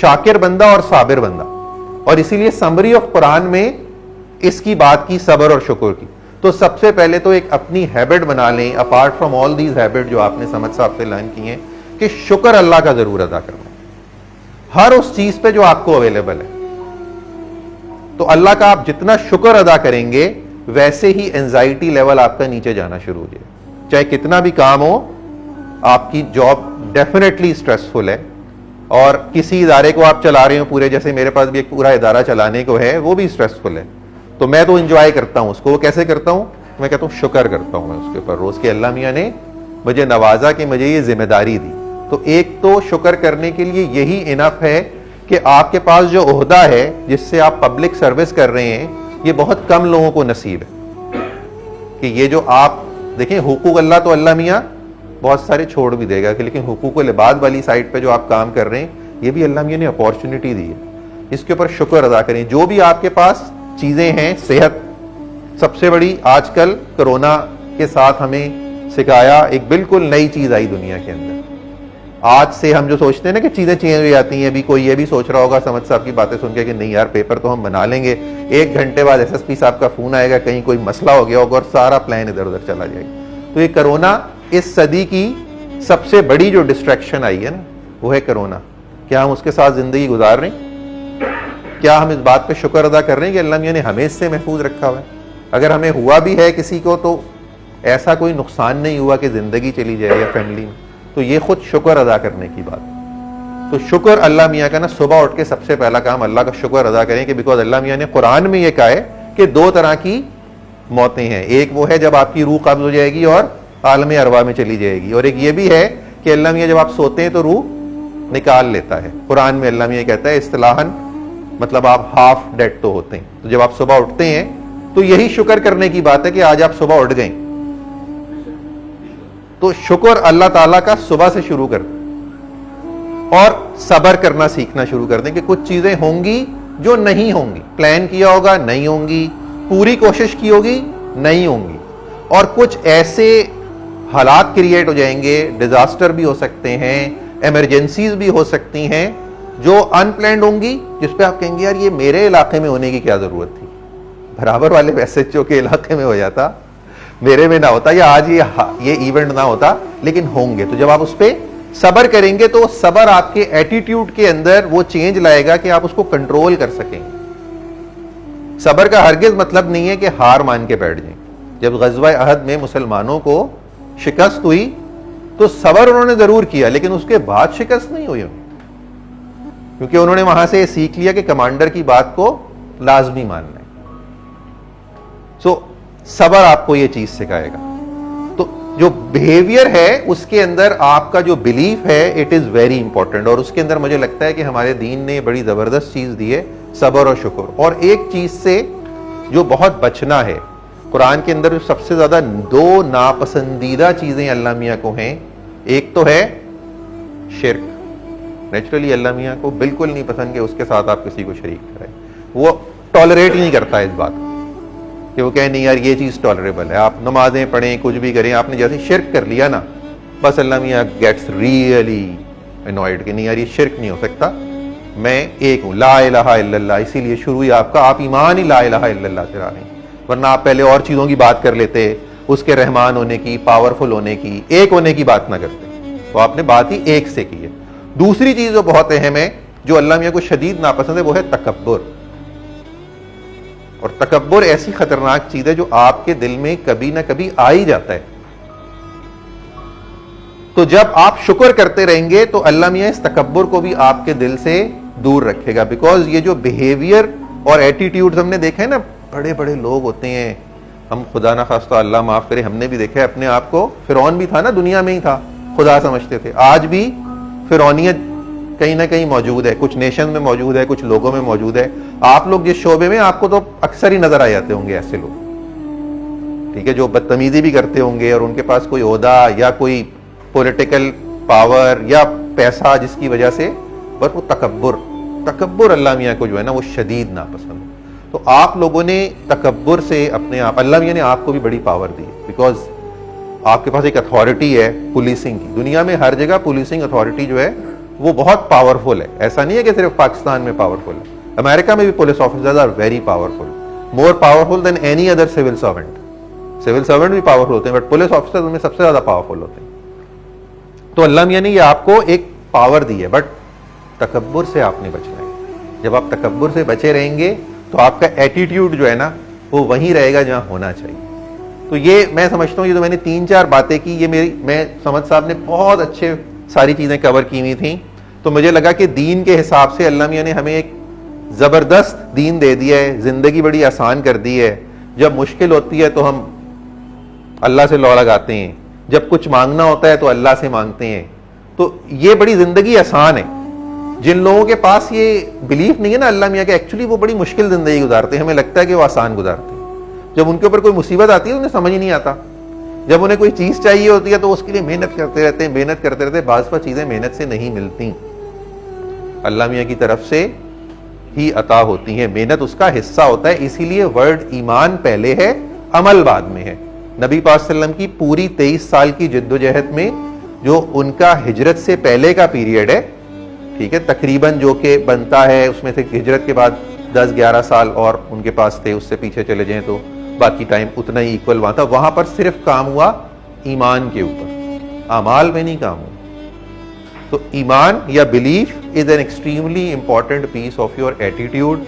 शाकिर बंदा और साबिर बंदा, और इसीलिए समरी ऑफ कुरान में इसकी बात की सब्र और शुक्र की। तो सबसे पहले तो एक अपनी हैबिट बना लें, apart from all these habit जो आपने समझ साहब से लर्न की हैं, कि शुक्र अल्लाह का जरूर अदा करना हर उस चीज पे जो आपको अवेलेबल है। तो अल्लाह का आप जितना शुक्र अदा करेंगे वैसे ही एंजाइटी लेवल आपका नीचे जाना शुरू हो जाए। चाहे कितना भी काम हो, आपकी जॉब डेफिनेटली स्ट्रेसफुल है, और किसी इदारे को आप चला रहे हो पूरे, जैसे मेरे पास भी एक पूरा इदारा चलाने को है, वो भी स्ट्रेसफुल है। तो मैं तो एंजॉय करता हूं उसको। वो कैसे करता हूं? मैं कहता हूं शुक्र करता हूं मैं उसके ऊपर रोज के, अल्लाह मियां ने मुझे नवाजा कि मुझे ये जिम्मेदारी दी। तो एक तो शुक्र करने के लिए यही इनफ है कि आपके पास जो ओहदा है जिससे आप पब्लिक सर्विस कर रहे हैं, ये बहुत कम लोगों को नसीब है। कि ये जो आप देखें, हुकूक अल्लाह तो अल्लाह मियां बहुत सारे छोड़ भी देगा, कि लेकिन हुकूकुल इबाद वाली साइड पे जो आप काम कर रहे हैं, ये भी अल्लाह मियां ने अपॉर्चुनिटी दी है, इसके ऊपर शुक्र अदा करें। जो भी आपके पास चीजें हैं, सेहत सबसे बड़ी, आजकल कोरोना के साथ हमें सिखाया एक बिल्कुल नई चीज आई दुनिया के अंदर। आज से हम जो सोचते हैं ना कि चीजें चेंज हो जाती हैं, अभी कोई ये भी सोच रहा होगा समझ साहब की बातें सुन के कि नहीं यार पेपर तो हम बना लेंगे, 1 घंटे बाद एसएसपी साहब का फोन आएगा, कहीं कोई मसला हो गया होगा और सारा प्लान इधर उधर चला जाएगा। तो ये कोरोना इस सदी की सबसे बड़ी जो डिस्ट्रैक्शन आई है ना, वो है कोरोना। क्या हम उसके साथ जिंदगी गुजार रहे हैं? क्या हम इस बात पे शुक्र अदा कर रहे हैं कि अल्लाह मियां ने हमें इससे महफूज रखा हुआ है? अगर हमें हुआ भी है किसी को, तो ऐसा कोई नुकसान नहीं हुआ कि जिंदगी चली जाए या फैमिली में। तो ये खुद शुक्र अदा करने की बात। तो शुक्र अल्लाह मियां का ना, सुबह उठ के सबसे पहला काम अल्लाह का शुक्र अदा करें, कि बिकॉज अल्लाह मियां ने कुरान में ये कहा है कि 2 तरह की मौतें हैं। एक वो है जब आपकी रूह कब्ज हो जाएगी और आलम अरवा में चली जाएगी, और एक ये भी है कि अल्लाह मियां जब आप सोते हैं तो रूह निकाल लेता है। कुरान में अल्लाह मियां कहता है इस्तिलाहन, मतलब आप हाफ डेड तो होते हैं। तो जब आप सुबह उठते हैं तो यही शुक्र करने की बात है कि आज आप सुबह उठ गए। तो शुक्र अल्लाह ताला का सुबह से शुरू कर, और सब्र करना सीखना शुरू कर दें कि कुछ चीजें होंगी जो नहीं होंगी, प्लान किया होगा नहीं होंगी, पूरी कोशिश की होगी नहीं होंगी, और कुछ ऐसे हालात क्रिएट हो जाएंगे, डिजास्टर भी हो सकते हैं, इमरजेंसीज भी हो सकती हैं जो अनप्लैंड होंगी, जिसपे आप कहेंगे यार ये मेरे इलाके में होने की क्या जरूरत थी, बराबर वाले एसएचओ के इलाके में हो जाता, मेरे में ना होता, या आज ये इवेंट ना होता, लेकिन होंगे। तो जब आप उस पर सब्र करेंगे तो सब्र आपके एटीट्यूड के अंदर वो चेंज लाएगा कि आप उसको कंट्रोल कर सकेंगे। सब्र का हरगिज मतलब नहीं है कि हार मान के बैठ जाएं। जब गज़वा अहद में मुसलमानों को शिकस्त हुई तो सब्र उन्होंने जरूर किया, लेकिन उसके बाद शिकस्त नहीं हुई, क्योंकि उन्होंने वहां से सीख लिया कि कमांडर की बात को लाजमी मानना है। सो सब्र आपको ये चीज सिखाएगा। तो जो बिहेवियर है उसके अंदर आपका जो बिलीफ है, इट इज वेरी इंपॉर्टेंट, और उसके अंदर मुझे लगता है कि हमारे दीन ने बड़ी जबरदस्त चीज दी है, सब्र और शुक्र। और एक चीज से जो बहुत बचना है, कुरान के अंदर सबसे ज्यादा 2 नापसंदीदा चीजें अल्लाह मियां को हैं। एक तो है शिर्क। नेचुरली अल्लाह मियां को बिल्कुल नहीं पसंद कि उसके साथ आप किसी को शरीक कराएं। वो टॉलरेट ही नहीं करता इस बात कि वो कहे नहीं यार ये चीज टॉलरेबल है, आप नमाजें पढ़ें कुछ भी करें, आपने जैसे शिर्क कर लिया ना, बस अल्लाह मियां गेट्स रियली अनॉयड कि नहीं यार ये शिर्क नहीं हो सकता, मैं एक हूं, ला इलाहा इल्लल्लाह। इसीलिए शुरू ही आपका, आप ईमान ही ला इलाहा इल्लल्लाह से आ रहे हैं, वरना आप पहले और चीजों की बात कर लेते, उसके रहमान होने की, पावरफुल होने की, एक होने की बात ना करते। तो आपने बात ही एक से की है। दूसरी चीज जो बहुत अहम है, जो अल्लाह मियां को शदीद नापसंद है, वो है तकब्बुर। और तकब्बुर ऐसी खतरनाक चीज है जो आपके दिल में कभी ना कभी आ ही जाता है। तो जब आप शुक्र करते रहेंगे तो अल्लाह मियां इस तकब्बुर को भी आपके दिल से दूर रखेगा। बिकॉज ये जो बिहेवियर और एटीट्यूड हमने देखा है ना, बड़े बड़े लोग होते हैं, हम खुदा ना खास्ता अल्लाह माफ करे, हमने भी देखा है अपने आप को, फिरौन भी था ना, दुनिया में ही था, खुदा समझते थे। आज भी फिरौनियत कहीं ना कहीं मौजूद है, कुछ नेशन में मौजूद है, कुछ लोगों में मौजूद है। आप लोग जिस शोबे में, आपको तो अक्सर ही नजर आ जाते होंगे ऐसे लोग, ठीक है, जो बदतमीजी भी करते होंगे और उनके पास कोई ओहदा या कोई पॉलिटिकल पावर या पैसा जिसकी वजह से, बस वो तकब्बुर अल्लाह मियां को जो है ना वो शदीद नापसंद। तो आप लोगों ने तकब्बुर से अपने आप, अल्लाह मियां ने आपको भी बड़ी पावर दी, बिकॉज आपके पास एक अथॉरिटी है पुलिसिंग की। दुनिया में हर जगह पुलिसिंग अथॉरिटी जो है وہ بہت پاورفل ہے. ایسا نہیں ہے کہ صرف پاکستان میں پاورفل ہے, امریکہ میں بھی police officers are very powerful, more powerful than any other civil servant. Civil servant بھی پاورفل ہوتے ہیں بٹ پولیس آفیسر ان میں سب سے زیادہ پاورفل ہوتے ہیں. تو اللہ میاں نے یہ آپ کو ایک پاور دی ہے, بٹ تکبر سے آپ نے بچنا ہے. جب آپ تکبر سے بچے رہیں گے تو آپ کا ایٹیٹیوڈ جو ہے نا وہ وہیں رہے گا جہاں ہونا چاہیے. تو یہ میں سمجھتا ہوں, یہ جو میں نے 3-4 باتیں کی, یہ میں سمجھ صاحب نے بہت اچھے ساری چیزیں کور کی ہوئی تھیں. تو مجھے لگا کہ دین کے حساب سے اللہ میاں نے ہمیں ایک زبردست دین دے دیا ہے, زندگی بڑی آسان کر دی ہے. جب مشکل ہوتی ہے تو ہم اللہ سے لو لگاتے ہیں, جب کچھ مانگنا ہوتا ہے تو اللہ سے مانگتے ہیں. تو یہ بڑی زندگی آسان ہے. جن لوگوں کے پاس یہ بلیف نہیں ہے نا اللہ میاں کہ ایکچولی وہ بڑی مشکل زندگی گزارتے ہیں, ہمیں لگتا ہے کہ وہ آسان گزارتے ہیں. جب ان کے اوپر کوئی مصیبت آتی ہے انہیں سمجھ نہیں آتا. جب انہیں کوئی چیز چاہیے ہوتی ہے تو اس کے لیے محنت کرتے رہتے ہیں. بعض چیزیں محنت سے نہیں ملتی, اللہ میاں کی طرف سے ہی عطا ہوتی ہیں. محنت اس کا حصہ ہوتا ہے. اسی لیے ورڈ ایمان پہلے ہے, عمل بعد میں ہے. نبی پاک صلی اللہ علیہ وسلم کی پوری 23 سال کی جد و جہد میں جو ان کا ہجرت سے پہلے کا پیریڈ ہے, ٹھیک ہے, تقریباً جو کہ بنتا ہے اس میں سے ہجرت کے بعد 10-11 سال اور ان کے پاس تھے, اس سے پیچھے چلے جائیں تو باقی ٹائم اتنا ہی ایکول وہاں تھا. وہاں پر صرف کام ہوا ایمان کے اوپر, اعمال میں نہیں کام ہوا. تو ایمان یا belief is an extremely important piece of your attitude.